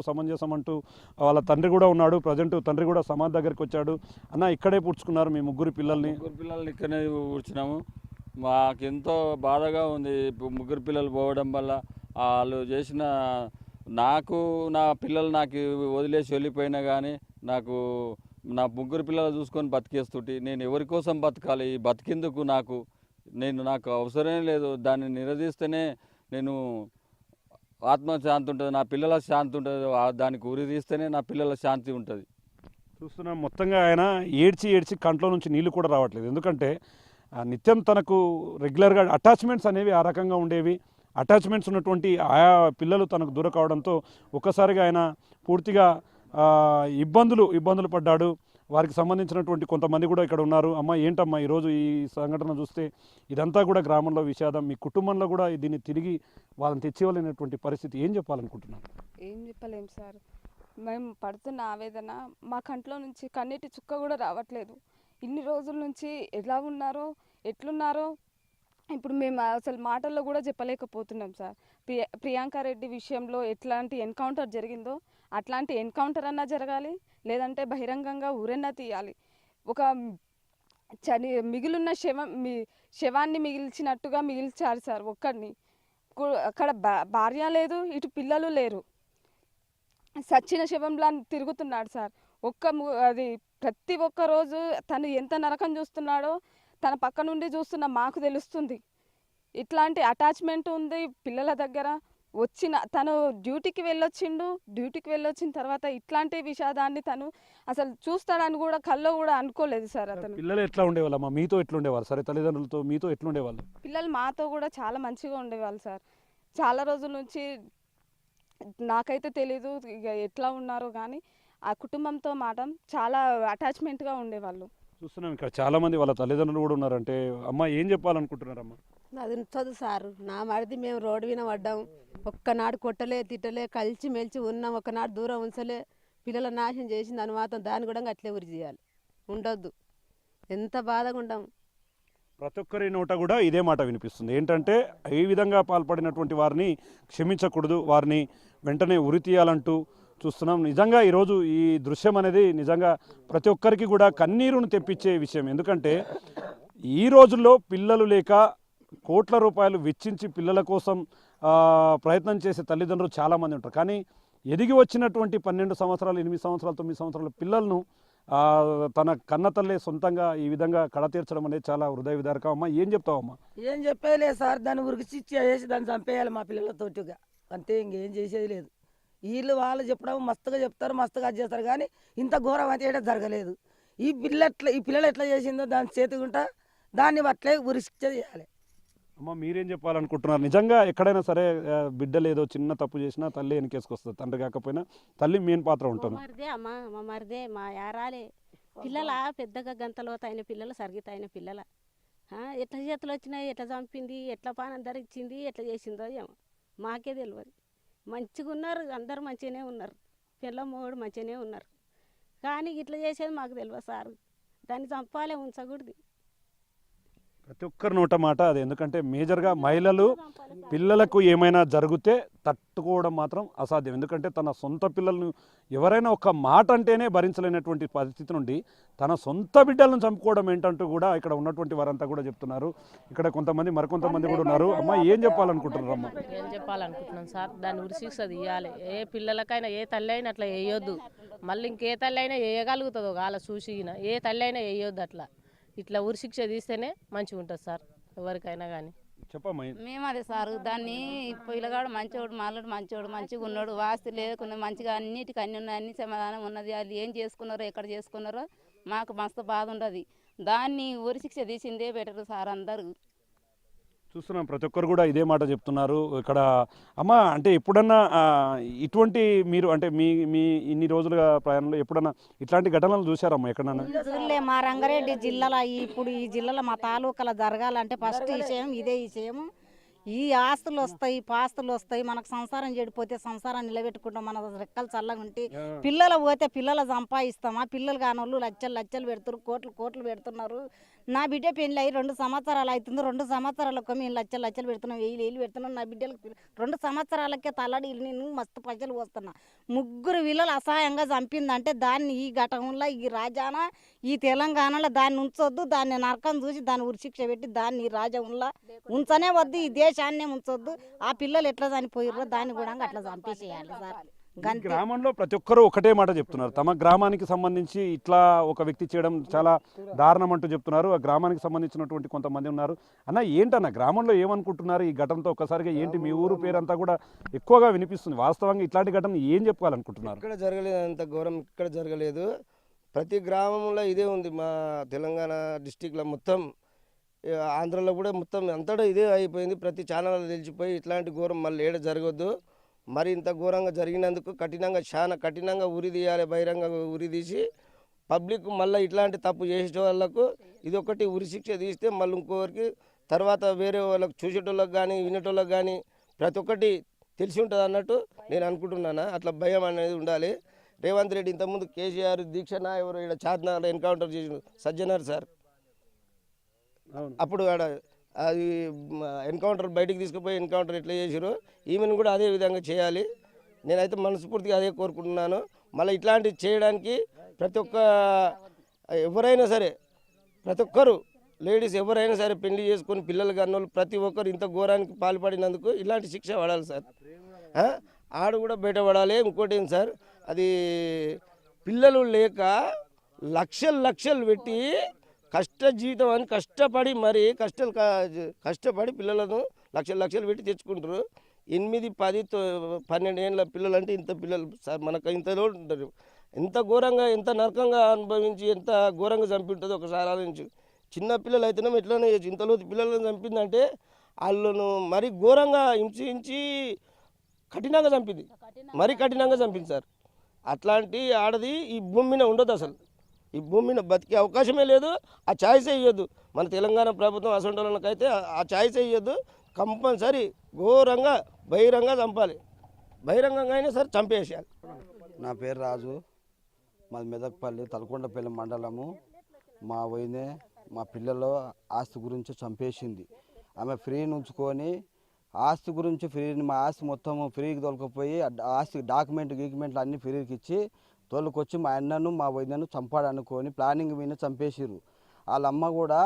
సమంజసం అంటూ వాళ్ళ తండ్రి కూడా ఉన్నాడు. ప్రజెంట్ తండ్రి కూడా సమాధి దగ్గరికి వచ్చాడు. అన్న ఇక్కడే పూడ్చుకున్నారు మీ ముగ్గురు పిల్లల్ని? ముగ్గురు పిల్లల్ని ఇక్కడనే కూర్చున్నాము. మాకెంతో బాధగా ఉంది. ముగ్గురు పిల్లలు పోవడం వల్ల వాళ్ళు చేసిన నాకు నా పిల్లలు నాకు వదిలేసి వెళ్ళిపోయినా కానీ నాకు నా ముగ్గురు పిల్లలు చూసుకొని బతికేస్తుంటే నేను ఎవరి కోసం బతకాలి? ఈ బతికేందుకు నాకు అవసరమే లేదు. దాన్ని నిలదీస్తేనే నేను ఆత్మశాంతి ఉంటుంది, నా పిల్లల శాంతి ఉంటుంది. దానికి ఉరి తీస్తేనే నా పిల్లల శాంతి ఉంటుంది. చూస్తున్నాం మొత్తంగా ఆయన ఏడ్చి కంట్లో నుంచి నీళ్లు కూడా రావట్లేదు. ఎందుకంటే నిత్యం తనకు రెగ్యులర్గా అటాచ్మెంట్స్ అనేవి ఆ రకంగా ఉండేవి. అటాచ్మెంట్స్ ఉన్నటువంటి ఆయా పిల్లలు తనకు దూరం కావడంతో ఒక్కసారిగా ఆయన పూర్తిగా ఇబ్బందులు పడ్డాడు. వారికి సంబంధించినటువంటి కొంతమంది కూడా ఇక్కడ ఉన్నారు. అమ్మ ఏంటమ్మా ఈరోజు ఈ సంఘటన చూస్తే ఇదంతా కూడా గ్రామంలో విషాదం, మీ కుటుంబంలో కూడా దీన్ని తిరిగి వాళ్ళని తెచ్చివ్వలేనటువంటి పరిస్థితి, ఏం చెప్పాలనుకుంటున్నారు? ఏం చెప్పలేం సార్, మేము పడుతున్న ఆవేదన మా కంట్లో నుంచి కన్నీటి చుక్క కూడా రావట్లేదు. ఇన్ని రోజుల నుంచి ఎలా ఉన్నారో ఎట్లున్నారో ఇప్పుడు మేము అసలు మాటల్లో కూడా చెప్పలేకపోతున్నాం సార్. ప్రియాంక రెడ్డి విషయంలో ఎట్లాంటి ఎన్కౌంటర్ జరిగిందో అట్లాంటి ఎన్కౌంటర్ అన్నా జరగాలి, లేదంటే బహిరంగంగా ఊరన్నా తీయాలి. ఒక మిగిలిన శవాన్ని మిగిల్చినట్టుగా మిగిల్చారు సార్ ఒక్కడిని. అక్కడ భార్య లేదు, ఇటు పిల్లలు లేరు, సచ్చిన శవంలా తిరుగుతున్నాడు సార్. అది ప్రతి ఒక్క రోజు తను ఎంత నరకం చూస్తున్నాడో తన పక్క నుండి చూస్తున్న మాకు తెలుస్తుంది. ఇట్లాంటి అటాచ్మెంట్ ఉంది పిల్లల దగ్గర. తను డ్యూటీకి వెళ్ళొచ్చిన తర్వాత ఇట్లాంటి విషాదాన్ని తను అసలు చూస్తాడని కూడా కల్లో కూడా అనుకోలేదు సార్. అతను పిల్లలు ఎట్లా ఉండేవాళ్ళమ్మా? మీతో ఎట్లా ఉండేవాళ్ళు? సరే, తల్లిదండ్రులతో మీతో ఎట్లా ఉండేవాళ్ళు? పిల్లలు మాతో కూడా చాలా మంచిగా ఉండేవాళ్ళు సార్. చాలా రోజుల నుంచి నాకైతే తెలీదు ఇక ఎట్లా ఉన్నారో కానీ ఆ కుటుంబంతో మాత్రం చాలా అటాచ్మెంట్గా ఉండేవాళ్ళు. చూస్తున్నాం ఇక్కడ చాలా మంది వాళ్ళ తల్లిదండ్రులు కూడా ఉన్నారంటే అమ్మ ఏం చెప్పాలనుకుంటున్నారమ్మా? అది చదువు సారు, నా మరిది మేము రోడ్డు మీద పడ్డాం. ఒక్కనాడు కొట్టలే తిట్టలే, కలిసి మెలిచి ఉన్నాం. ఒకనాడు దూరం ఉంచలే. పిల్లల నాశనం చేసింది అని మాత్రం దాన్ని కూడా అట్లే ఉరి చేయాలి, ఉండొద్దు. ఎంత బాధగా ఉండాం. ప్రతి ఒక్కరి నోట కూడా ఇదే మాట వినిపిస్తుంది. ఏంటంటే ఈ విధంగా పాల్పడినటువంటి వారిని క్షమించకూడదు, వారిని వెంటనే ఉరి తీయాలంటూ చూస్తున్నాం. నిజంగా ఈరోజు ఈ దృశ్యం అనేది నిజంగా ప్రతి ఒక్కరికి కూడా కన్నీరును తెప్పించే విషయం. ఎందుకంటే ఈ రోజుల్లో పిల్లలు లేక కోట్ల రూపాయలు వెచ్చించి పిల్లల కోసం ప్రయత్నం చేసే తల్లిదండ్రులు చాలామంది ఉంటారు. కానీ ఎదిగి వచ్చినటువంటి 12 సంవత్సరాలు 8 సంవత్సరాలు 9 సంవత్సరాల పిల్లలను తన కన్న తల్లే సొంతంగా ఈ విధంగా కడ తీర్చడం అనేది చాలా హృదయ విదారకం. అమ్మా ఏం చెప్తావమ్మా? ఏం చెప్పేయలేదు సార్, దాన్ని ఉరికిచ్చి చేసి దాన్ని చంపేయాలి మా పిల్లలతోటిగా, అంతే. ఇంకేం చేసేది లేదు. వీళ్ళు వాళ్ళు చెప్పడం మస్తుగా చెప్తారు, మస్తుగా అది చేస్తారు, కానీ ఇంత ఘోరం అయితే ఏడా జరగలేదు. ఈ పిల్లలు ఎట్లా చేసిందో దాని చేతికుంటా దాన్ని అట్లే ఉరిశిక్ష చేయాలి. అమ్మ మీరేం చెప్పాలనుకుంటున్నారు? నిజంగా ఎక్కడైనా సరే బిడ్డలు ఏదో చిన్న తప్పు చేసినా తల్లి వెనకేసుకొస్తుంది, తండ్రి కాకపోయినా తల్లి మెయిన్ పాత్ర ఉంటుంది. మా మరిదే మా యారాలే పిల్లల పెద్దగా గంతలోత అయిన పిల్లలు, సరిగిత అయిన పిల్లల ఎట్లా చేతులు వచ్చినాయి, ఎట్లా చంపింది, ఎట్లా పానం ధరించింది, ఎట్లా చేసిందో ఏమో మాకే తెలియదు. మంచిగా ఉన్నారు, అందరు మంచిగానే ఉన్నారు, పిల్ల మొగుడు మంచిగానే ఉన్నారు. కానీ ఇట్లా చేసేది మాకు తెలియదు సార్. దాన్ని చంపాలే, ఉంచకూడదు. ప్రతి ఒక్కరి నోట మాట అది. ఎందుకంటే మేజర్గా మహిళలు పిల్లలకు ఏమైనా జరిగితే తట్టుకోవడం మాత్రం అసాధ్యం. ఎందుకంటే తన సొంత పిల్లలను ఎవరైనా ఒక మాట అంటేనే భరించలేనటువంటి పరిస్థితి నుండి తన సొంత బిడ్డలను చంపుకోవడం ఏంటంటూ కూడా ఇక్కడ ఉన్నటువంటి వారంతా కూడా చెప్తున్నారు. ఇక్కడ మరికొంతమంది కూడా ఉన్నారు. అమ్మ ఏం చెప్పాలనుకుంటున్నారు? అమ్మ ఏం చెప్పాలనుకుంటున్నాను సార్, దాన్ని ఉరిశిక్ష తీయాలి. ఏ పిల్లలకైనా ఏ తల్లి అయినా అట్లా వేయొద్దు. మళ్ళీ ఇంకే తల్లి అయినా వేయగలుగుతుందో వాళ్ళ చూసిన ఏ తల్లి అయినా వేయొద్దు. అట్లా ఇట్లా ఉరిశిక్ష తీస్తేనే మంచిగా ఉంటుంది సార్ ఎవరికైనా కానీ. చెప్పమ్మా. మేము అదే సార్, దాన్ని పిల్లగాడు మంచోడు, మాలోడు మంచోడు, మంచిగా ఉన్నాడు, వాస్తు లేకుండా మంచిగా అన్నిటికీ అన్ని ఉన్నాయి, అన్ని సమాధానం ఉన్నది. అది ఏం చేసుకున్నారో ఎక్కడ చేసుకున్నారో మాకు మస్తు బాధ ఉండదు. దాన్ని ఉరిశిక్ష తీసిందే బెటర్ సార్. అందరూ చూస్తున్నాం ప్రతి ఒక్కరు కూడా ఇదే మాట చెప్తున్నారు. ఇక్కడ అమ్మ అంటే ఎప్పుడన్నా ఇటువంటి మీరు అంటే మీ ఇన్ని రోజులుగా ప్రయాణంలో ఎప్పుడన్నా ఇట్లాంటి ఘటనలు చూసారమ్మా ఎక్కడన్నా? చూడలే. మా రంగారెడ్డి జిల్లాలో ఇప్పుడు ఈ జిల్లాలో మా తాలూకాలో జరగాలంటే ఫస్ట్ విషయం ఇదే విషయం. ఈ ఆస్తులు వస్తాయి, పాస్తులు వస్తాయి, మనకు సంసారం చెడిపోతే సంసారాన్ని నిలబెట్టుకుంటాం, మన రెక్కలు చల్లగా ఉంటే. పిల్లలు పోతే పిల్లలు సంపాదిస్తామా? పిల్లలు కానోళ్ళు లచ్చలు పెడుతున్నారు, కోట్లు పెడుతున్నారు. నా బిడ్డ పెళ్ళి అయ్యి 2 సంవత్సరాలు అవుతుంది. 2 సంవత్సరాలకు మేము లక్షలు పెడుతున్నాం, వేలు పెడుతున్నాం. నా బిడ్డలకు 2 సంవత్సరాలకే తల్లడి నేను మస్తు పైసలు పోస్తున్నా. 3 పిల్లలు అసహాయంగా చంపిందంటే దాన్ని ఈ ఘటనలో ఈ రాజాన ఈ తెలంగాణలో దాన్ని ఉంచొద్దు. దాన్ని నరకం చూసి దాన్ని ఉరిశిక్ష పెట్టి దాన్ని ఈ రాజ్యంలో ఉంచనే వద్దు. ఈ దేశాన్నే ఉంచొద్దు. ఆ పిల్లలు ఎట్లా చనిపోయారో దాన్ని కూడా అట్లా చంపేసేయాలి సార్. ఈ గ్రామంలో ప్రతి ఒక్కరూ ఒకటే మాట చెప్తున్నారు, తమ గ్రామానికి సంబంధించి ఇట్లా ఒక వ్యక్తి చేయడం చాలా దారుణం అంటూ చెప్తున్నారు. ఆ గ్రామానికి సంబంధించినటువంటి కొంతమంది ఉన్నారు. అన్న ఏంటన్న గ్రామంలో ఏమనుకుంటున్నారు ఈ ఘటనతో? ఒక్కసారిగా ఏంటి మీ ఊరు పేరంతా కూడా ఎక్కువగా వినిపిస్తుంది. వాస్తవంగా ఇట్లాంటి ఘటన ఏం చెప్పుకోవాలనుకుంటున్నారు? ఇక్కడ జరగలేదు, అంత ఘోరం ఇక్కడ జరగలేదు. ప్రతి గ్రామంలో ఇదే ఉంది. మా తెలంగాణ డిస్టిక్లో మొత్తం, ఆంధ్రలో కూడా మొత్తం అంతటా ఇదే అయిపోయింది. ప్రతి ఛానల్లో తెలిసిపోయి ఇట్లాంటి ఘోరం మళ్ళీ ఏడ జరగద్దు. మరి ఇంత ఘోరంగా జరిగినందుకు చాలా కఠినంగా ఉరి తీయాలి. బహిరంగ ఉరి తీసి పబ్లిక్ మళ్ళీ ఇట్లాంటి తప్పు చేసే వాళ్ళకు ఇదొకటి ఉరి శిక్ష తీస్తే మళ్ళీ ఇంకొకరికి తర్వాత వేరే వాళ్ళకి చూసేటోళ్ళకి కానీ వినేటోళ్ళకి కానీ ప్రతి ఒక్కటి తెలిసి ఉంటుంది అన్నట్టు నేను అనుకుంటున్నాను. అట్లా భయం అనేది ఉండాలి. రేవంత్ రెడ్డి ఇంతకుముందు కేసీఆర్ దీక్షణ ఎవరు ఇక్కడ చార్మినార్ ఎన్కౌంటర్ చేసిన సజ్జనార్ సార్, అప్పుడు ఆడ అది ఎన్కౌంటర్ బయటికి తీసుకుపోయి ఎన్కౌంటర్ ఎట్లా చేసారో ఈమెను కూడా అదే విధంగా చేయాలి. నేనైతే మనస్ఫూర్తిగా అదే కోరుకుంటున్నాను. మళ్ళీ ఇట్లాంటివి చేయడానికి ప్రతి ఒక్క ఎవరైనా సరే, ప్రతి ఒక్కరు లేడీస్ ఎవరైనా సరే పెళ్లి చేసుకొని పిల్లలు కన్నోళ్ళు ప్రతి ఒక్కరు ఇంత ఘోరానికి పాల్పడినందుకు ఇలాంటి శిక్ష పడాలి సార్. ఆడు కూడా బయటపడాలి. ఇంకోటి ఏంటి సార్, అది పిల్లలు లేక లక్షలు పెట్టి కష్ట జీవితం అని కష్టపడి మరి కష్టపడి పిల్లలను లక్షలు పెట్టి తెచ్చుకుంటారు. 8, 10, 12 ఏళ్ళ పిల్లలు అంటే ఇంత పిల్లలు సార్ మనకు ఇంతలో ఉంటారు. ఎంత ఘోరంగా ఎంత నరకంగా అనుభవించి ఎంత ఘోరంగా చంపి ఉంటుందో ఒకసారి ఆలోచించు. చిన్న పిల్లలు అయితేనే ఎట్లనే ఇంతలో పిల్లలను చంపిందంటే వాళ్ళను మరి ఘోరంగా హింసించి కఠినంగా చంపింది, మరీ కఠినంగా చంపింది సార్. అట్లాంటి ఆడది ఈ భూమి మీద ఉండదు. అసలు ఈ భూమి మీద బతికే అవకాశమే లేదు. ఆ ఛాయిసే ఇవ్వద్దు. మన తెలంగాణ ప్రభుత్వం అసంటోళ్ళకైతే ఆ ఛాయిసే ఇవ్వద్దు. కంపల్సరీ ఘోరంగా బహిరంగంగా చంపాలి. బహిరంగంగా అయినా సరే చంపేసేయాలి. నా పేరు రాజు, మాది మెదక్పల్లి తలకొండపల్లి మండలము. మా వదినే మా పిల్లలు ఆస్తి గురించి చంపేసింది. ఆమె ఫ్రీ ఉంచుకొని ఆస్తి గురించి మా ఆస్తి మొత్తం ఫ్రీకి తోలుకుపోయి ఆస్తి గీక్యుమెంట్లు అన్నీ ఫ్రీకి ఇచ్చి తోలుకొచ్చి మా అన్నను మా వదినను చంపాడనుకొని ప్లానింగ్ మీద చంపేసిర్రు. వాళ్ళ అమ్మ కూడా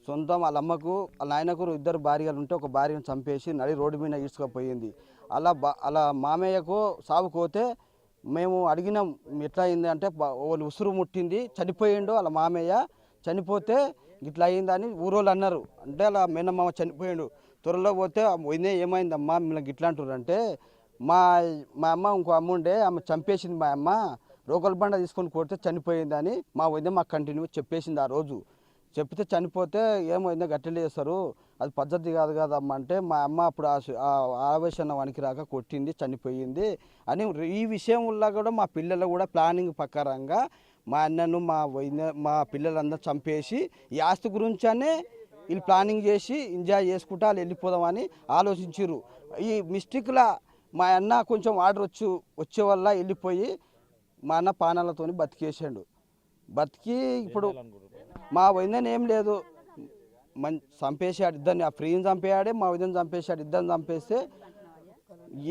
సొంతం వాళ్ళ అమ్మకు వాళ్ళ నాయనకు 2 భార్యలు ఉంటే ఒక భార్యను చంపేసి నడి రోడ్డు మీద ఈడ్చుకుపోయింది. అలా మామయ్యకు సాగుకోతే మేము అడిగినాం ఎట్లా అయింది అంటే వాళ్ళు ఉసురు ముట్టింది చనిపోయిండు. వాళ్ళ మామయ్య చనిపోతే ఇట్లా అయిందని ఊరోళ్ళు అన్నారు. అంటే అలా మేనమామ చనిపోయిండు. త్వరలో పోతే వదినే ఏమైందమ్మా మిమ్మల్ని ఇట్లా అంటారు అంటే మా అమ్మ ఇంకో అమ్మ ఉండే ఆమె చంపేసింది. మా అమ్మ రోకల్ బండ తీసుకొని కొడితే చనిపోయిందని మా వదిన మాకు కంటిన్యూ చెప్పేసింది. ఆ రోజు చెప్తే చనిపోతే ఏమో వదిన గట్టెలు చేస్తారు, అది పద్ధతి కాదు కదమ్మ అంటే మా అమ్మ అప్పుడు ఆవేశం వనికి రాక కొట్టింది, చనిపోయింది అని. ఈ విషయంలో కూడా మా పిల్లలు కూడా ప్లానింగ్ ప్రకారంగా మా అన్నను మా వదిన మా పిల్లలందరూ చంపేసి ఈ ఆస్తి గురించనే వీళ్ళు ప్లానింగ్ చేసి ఎంజాయ్ చేసుకుంటా వాళ్ళు వెళ్ళిపోదామని ఆలోచించారు. ఈ మిస్టేక్లా మా అన్న కొంచెం ఆర్డర్ వచ్చే వల్ల వెళ్ళిపోయి మా అన్న పానాలతో బతికేసాడు. బతికి ఇప్పుడు మా వదిన ఏం లేదు చంపేసాడు ఇద్దరిని. ఆ ఫ్రీని చంపేయాడే మా వదిన చంపేశాడు. ఇద్దరిని చంపేస్తే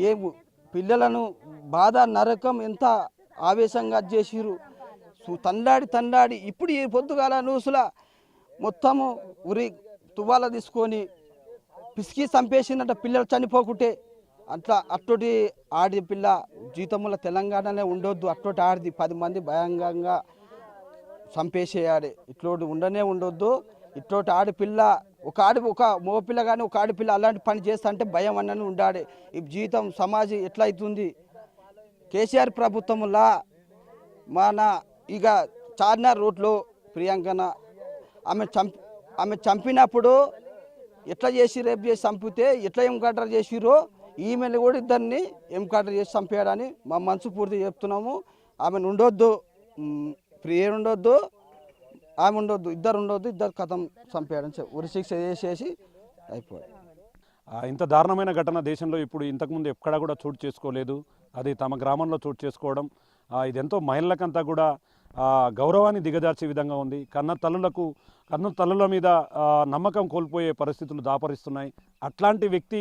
ఏం పిల్లలను బాధ నరకం ఎంత ఆవేశంగా చేసిరు. తండాడి ఇప్పుడు ఈ పొద్దుగాల న్యూస్ల మొత్తము ఉరి తువ్వాల తీసుకొని పిసికి చంపేసిందంట పిల్లలు చనిపోకుంటే. అట్టోటి ఆడి పిల్ల జీతముల తెలంగాణలో ఉండొద్దు. అట్టోటి ఆడిది 10 మంది భయంకరంగా చంపేసేయాలి. ఇట్లోటి ఉండొద్దు. ఇట్టోటి ఆడపిల్ల ఒక మగపిల్ల కానీ ఒక ఆడపిల్ల అలాంటి పని చేస్తా అంటే భయం అన్నని ఉండాలి. ఈ జీవితం సమాజం ఎట్లా అవుతుంది? కేసీఆర్ ప్రభుత్వంలా మన ఇక చార్మినార్ రోడ్లో ప్రియాంకన ఆమె చంపినప్పుడు ఎట్లా చేసి రేపు చేసి చంపితే ఎట్లా ఎన్కౌంటర్ చేసిరో ఈమెను కూడా ఇద్దరిని ఎన్కౌంటర్ చేసి చంపేయడని మా మనసు పూర్తి చెప్తున్నాము. ఆమెను ఉండొద్దు, ప్రియ ఉండొద్దు, ఆమె ఉండొద్దు, ఇద్దరు కథం చంపేయడం ఉరి శిక్ష చేసేసి అయిపోయాడు. ఇంత దారుణమైన ఘటన దేశంలో ఇప్పుడు ఇంతకుముందు ఎక్కడా కూడా చోటు చేసుకోలేదు. అది తమ గ్రామంలో చోటు చేసుకోవడం ఇదెంతో మహిళలకంతా కూడా గౌరవాన్ని దిగజార్చే విధంగా ఉంది. కన్న తల్లుల మీద నమ్మకం కోల్పోయే పరిస్థితులు దాపరిస్తున్నాయి. అట్లాంటి వ్యక్తి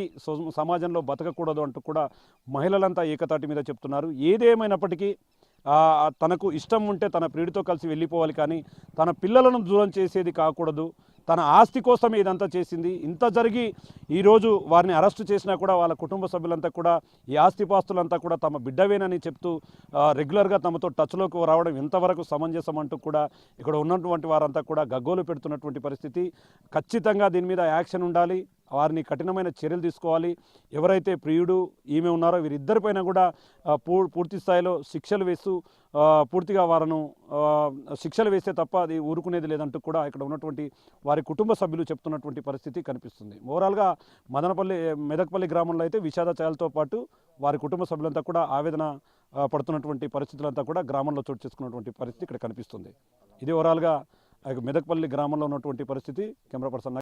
సమాజంలో బతకకూడదు అంటూ కూడా మహిళలంతా ఏకతాటి మీద చెప్తున్నారు. ఏదేమైనప్పటికీ తనకు ఇష్టం ఉంటే తన ప్రియుడితో కలిసి వెళ్ళిపోవాలి, కానీ తన పిల్లలను దూరం చేసేది కాకూడదు. తన ఆస్తి కోసమే ఇదంతా చేసింది. ఇంత జరిగి ఈరోజు వారిని అరెస్టు చేసినా కూడా వాళ్ళ కుటుంబ సభ్యులంతా కూడా ఈ ఆస్తిపాస్తులంతా కూడా తమ బిడ్డవేనని చెప్తూ రెగ్యులర్గా తమతో టచ్లోకి రావడం ఎంతవరకు సమంజసం అంటూ కూడా ఇక్కడ ఉన్నటువంటి వారంతా కూడా గగ్గోలు పెడుతున్నటువంటి పరిస్థితి. ఖచ్చితంగా దీని మీద యాక్షన్ ఉండాలి. వారిని కఠినమైన చర్యలు తీసుకోవాలి. ఎవరైతే ప్రియుడు ఈమె ఉన్నారో వీరిద్దరిపైన కూడా పూర్తి స్థాయిలో శిక్షలు వేస్తూ పూర్తిగా వారిను శిక్షలు వేస్తే తప్ప అది ఊరుకునేది లేదంటూ కూడా ఇక్కడ ఉన్నటువంటి వారి కుటుంబ సభ్యులు చెప్తున్నటువంటి పరిస్థితి కనిపిస్తుంది. ఓవరాల్గా మెదక్పల్లి గ్రామంలో అయితే విషాద ఛాయలతో పాటు వారి కుటుంబ సభ్యులంతా కూడా ఆవేదన పడుతున్నటువంటి పరిస్థితులంతా కూడా గ్రామంలో చోటు చేసుకున్నటువంటి పరిస్థితి ఇక్కడ కనిపిస్తుంది. ఇది ఓవరాల్గా మెదక్పల్లి గ్రామంలో ఉన్నటువంటి పరిస్థితి. Camera person